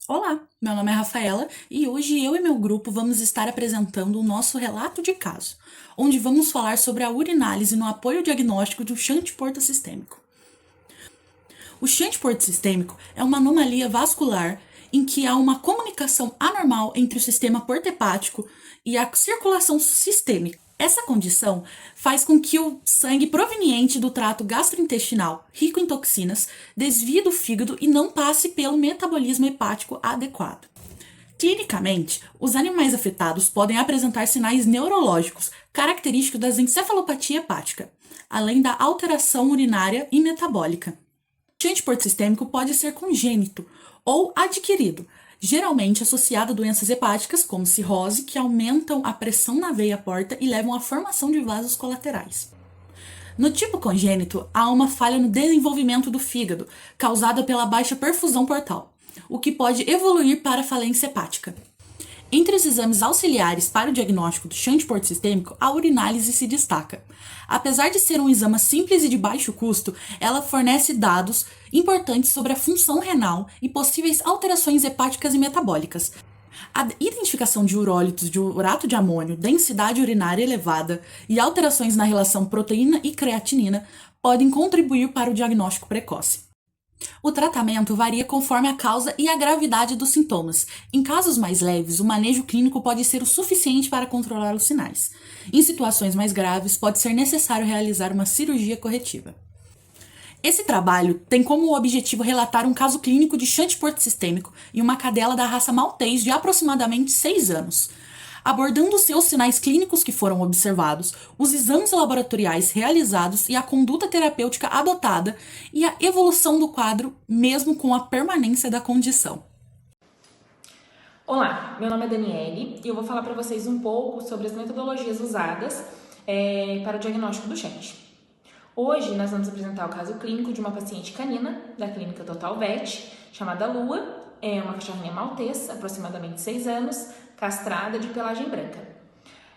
Olá, meu nome é Rafaela e hoje eu e meu grupo vamos estar apresentando o nosso relato de caso, onde vamos falar sobre a urinálise no apoio diagnóstico do shunt portosistêmico. O shunt portosistêmico é uma anomalia vascular em que há uma comunicação anormal entre o sistema porto-hepático e a circulação sistêmica. Essa condição faz com que o sangue proveniente do trato gastrointestinal, rico em toxinas, desvie do fígado e não passe pelo metabolismo hepático adequado. Clinicamente, os animais afetados podem apresentar sinais neurológicos característicos da encefalopatia hepática, além da alteração urinária e metabólica. O shunt portosistêmico pode ser congênito ou adquirido, geralmente associado a doenças hepáticas, como cirrose, que aumentam a pressão na veia porta e levam à formação de vasos colaterais. No tipo congênito, há uma falha no desenvolvimento do fígado, causada pela baixa perfusão portal, o que pode evoluir para falência hepática. Entre os exames auxiliares para o diagnóstico do shunt portosistêmico, a urinálise se destaca. Apesar de ser um exame simples e de baixo custo, ela fornece dados importantes sobre a função renal e possíveis alterações hepáticas e metabólicas. A identificação de urólitos de urato de amônio, densidade urinária elevada e alterações na relação proteína e creatinina podem contribuir para o diagnóstico precoce. O tratamento varia conforme a causa e a gravidade dos sintomas. Em casos mais leves, o manejo clínico pode ser o suficiente para controlar os sinais. Em situações mais graves, pode ser necessário realizar uma cirurgia corretiva. Esse trabalho tem como objetivo relatar um caso clínico de shunt portosistêmico em uma cadela da raça maltês de aproximadamente 6 anos, abordando os seus sinais clínicos que foram observados, os exames laboratoriais realizados e a conduta terapêutica adotada e a evolução do quadro, mesmo com a permanência da condição. Olá, meu nome é Daniele e eu vou falar para vocês um pouco sobre as metodologias usadas para o diagnóstico do shunt. Hoje nós vamos apresentar o caso clínico de uma paciente canina da clínica Total Vet, chamada Lua, é uma cachorrinha maltesa, aproximadamente 6 anos, castrada de pelagem branca.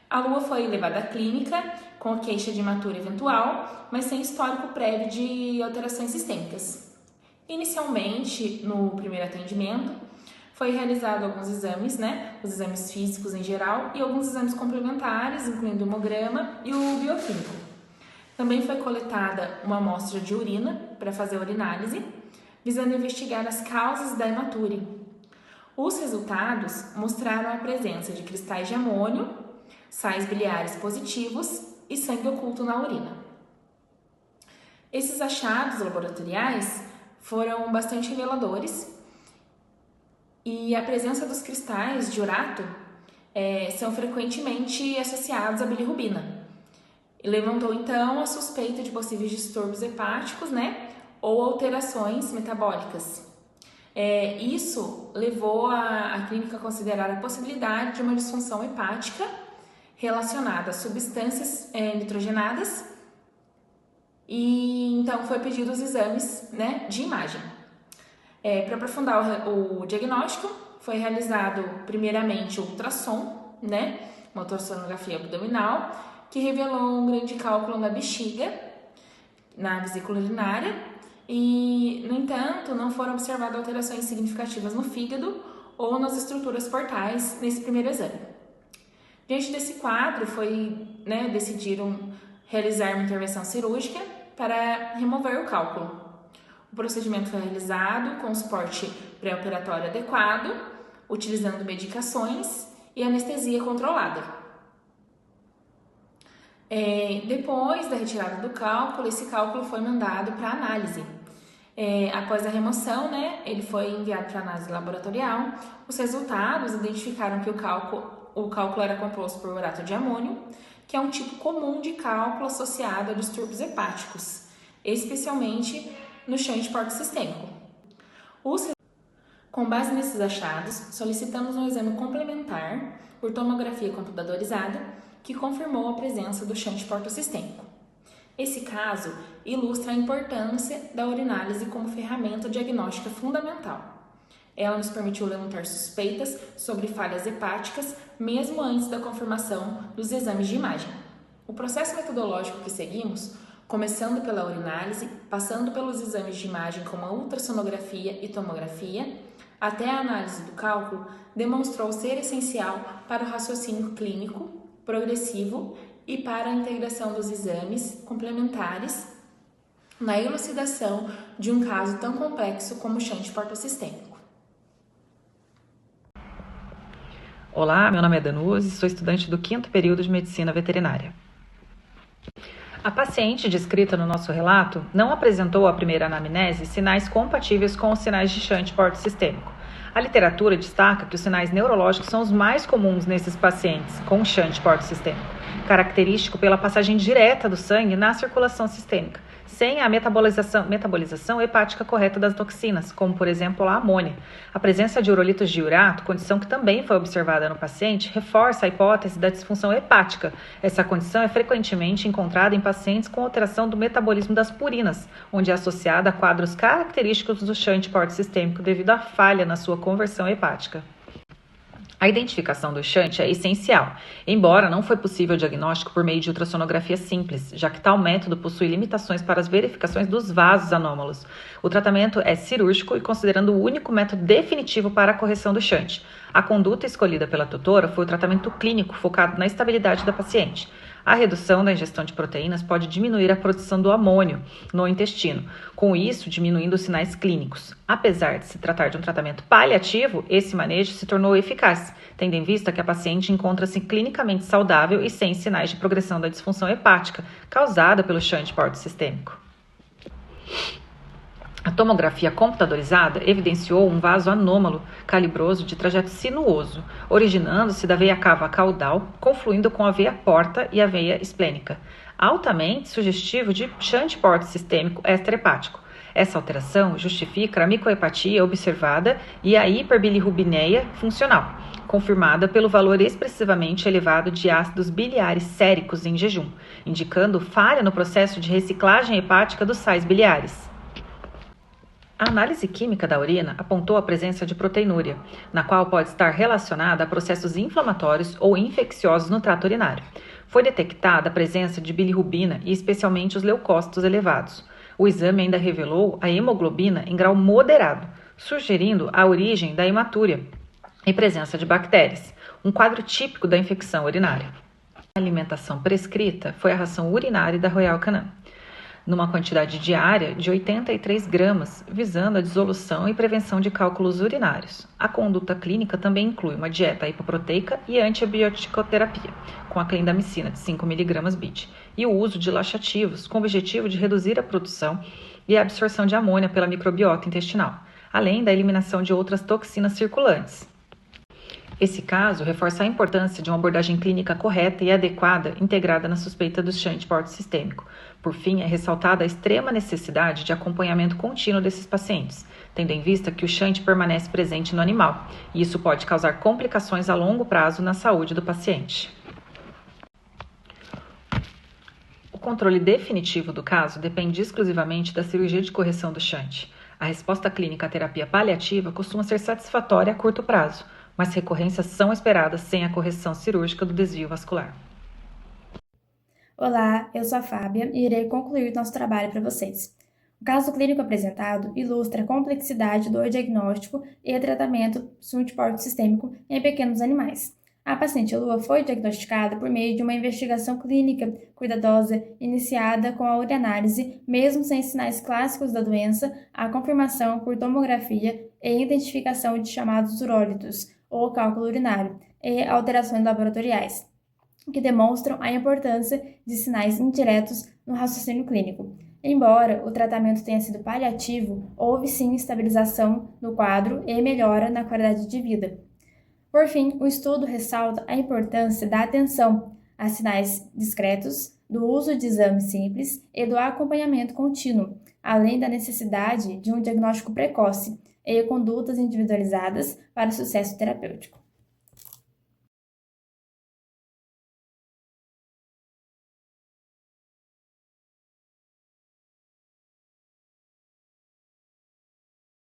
A Lua foi levada à clínica com queixa de hematura eventual, mas sem histórico prévio de alterações sistêmicas. Inicialmente, no primeiro atendimento, foi realizado alguns exames, os exames físicos em geral e alguns exames complementares, incluindo o hemograma e o bioquímico. Também foi coletada uma amostra de urina para fazer a urinálise, visando investigar as causas da hematura. Os resultados mostraram a presença de cristais de amônio, sais biliares positivos e sangue oculto na urina. Esses achados laboratoriais foram bastante reveladores e a presença dos cristais de urato são frequentemente associados à bilirrubina. E levantou então a suspeita de possíveis distúrbios hepáticos, ou alterações metabólicas. Isso levou a clínica a considerar a possibilidade de uma disfunção hepática relacionada a substâncias nitrogenadas e então foi pedido os exames de imagem. Para aprofundar o diagnóstico, foi realizado primeiramente o ultrassom, uma ultrassonografia abdominal, que revelou um grande cálculo na bexiga, na vesícula urinária, e, no entanto, não foram observadas alterações significativas no fígado ou nas estruturas portais nesse primeiro exame. Diante desse quadro, decidiram realizar uma intervenção cirúrgica para remover o cálculo. O procedimento foi realizado com suporte pré-operatório adequado, utilizando medicações e anestesia controlada. Depois da retirada do cálculo, esse cálculo foi mandado para análise. Após a remoção, ele foi enviado para análise laboratorial. Os resultados identificaram que o cálculo era composto por urato de amônio, que é um tipo comum de cálculo associado a distúrbios hepáticos, especialmente no shunt portosistêmico. Com base nesses achados, solicitamos um exame complementar por tomografia computadorizada que confirmou a presença do shunt portosistêmico. Esse caso ilustra a importância da urinálise como ferramenta diagnóstica fundamental. Ela nos permitiu levantar suspeitas sobre falhas hepáticas mesmo antes da confirmação dos exames de imagem. O processo metodológico que seguimos, começando pela urinálise, passando pelos exames de imagem como a ultrassonografia e tomografia, até a análise do cálculo, demonstrou ser essencial para o raciocínio clínico, progressivo e para a integração dos exames complementares na elucidação de um caso tão complexo como o shunt portosistêmico. Olá, meu nome é Danuzi, sou estudante do 5º período de Medicina Veterinária. A paciente descrita no nosso relato não apresentou à primeira anamnese sinais compatíveis com os sinais de shunt portosistêmico. A literatura destaca que os sinais neurológicos são os mais comuns nesses pacientes com shunt portosistêmico, característico pela passagem direta do sangue na circulação sistêmica, sem a metabolização hepática correta das toxinas, como por exemplo a amônia. A presença de urolitos de urato, condição que também foi observada no paciente, reforça a hipótese da disfunção hepática. Essa condição é frequentemente encontrada em pacientes com alteração do metabolismo das purinas, onde é associada a quadros característicos do shunt portosistêmico devido à falha na sua conversão hepática. A identificação do shunt é essencial, embora não foi possível o diagnóstico por meio de ultrassonografia simples, já que tal método possui limitações para as verificações dos vasos anômalos. O tratamento é cirúrgico e considerando o único método definitivo para a correção do shunt. A conduta escolhida pela tutora foi o tratamento clínico focado na estabilidade da paciente. A redução da ingestão de proteínas pode diminuir a produção do amônio no intestino, com isso diminuindo os sinais clínicos. Apesar de se tratar de um tratamento paliativo, esse manejo se tornou eficaz, tendo em vista que a paciente encontra-se clinicamente saudável e sem sinais de progressão da disfunção hepática causada pelo shunt portosistêmico. A tomografia computadorizada evidenciou um vaso anômalo calibroso de trajeto sinuoso, originando-se da veia cava caudal, confluindo com a veia porta e a veia esplênica, altamente sugestivo de shunt portosistêmico extrahepático. Essa alteração justifica a micohepatia observada e a hiperbilirrubinemia funcional, confirmada pelo valor expressivamente elevado de ácidos biliares séricos em jejum, indicando falha no processo de reciclagem hepática dos sais biliares. A análise química da urina apontou a presença de proteinúria, na qual pode estar relacionada a processos inflamatórios ou infecciosos no trato urinário. Foi detectada a presença de bilirrubina e especialmente os leucócitos elevados. O exame ainda revelou a hemoglobina em grau moderado, sugerindo a origem da hematúria e presença de bactérias, um quadro típico da infecção urinária. A alimentação prescrita foi a ração urinária da Royal Canin, numa quantidade diária de 83 gramas, visando a dissolução e prevenção de cálculos urinários. A conduta clínica também inclui uma dieta hipoproteica e antibioticoterapia, com a clindamicina de 5 mg BID, e o uso de laxativos, com o objetivo de reduzir a produção e a absorção de amônia pela microbiota intestinal, além da eliminação de outras toxinas circulantes. Esse caso reforça a importância de uma abordagem clínica correta e adequada integrada na suspeita do shunt portosistêmico. Por fim, é ressaltada a extrema necessidade de acompanhamento contínuo desses pacientes, tendo em vista que o shunt permanece presente no animal, e isso pode causar complicações a longo prazo na saúde do paciente. O controle definitivo do caso depende exclusivamente da cirurgia de correção do shunt. A resposta clínica à terapia paliativa costuma ser satisfatória a curto prazo, mas recorrências são esperadas sem a correção cirúrgica do desvio vascular. Olá, eu sou a Fábia e irei concluir nosso trabalho para vocês. O caso clínico apresentado ilustra a complexidade do diagnóstico e tratamento shunt portosistêmico em pequenos animais. A paciente Lua foi diagnosticada por meio de uma investigação clínica cuidadosa iniciada com a ureanálise, mesmo sem sinais clássicos da doença, a confirmação por tomografia e identificação de chamados urólitos, ou cálculo urinário, e alterações laboratoriais, que demonstram a importância de sinais indiretos no raciocínio clínico. Embora o tratamento tenha sido paliativo, houve sim estabilização no quadro e melhora na qualidade de vida. Por fim, o estudo ressalta a importância da atenção a sinais discretos, do uso de exames simples e do acompanhamento contínuo, além da necessidade de um diagnóstico precoce e condutas individualizadas para o sucesso terapêutico.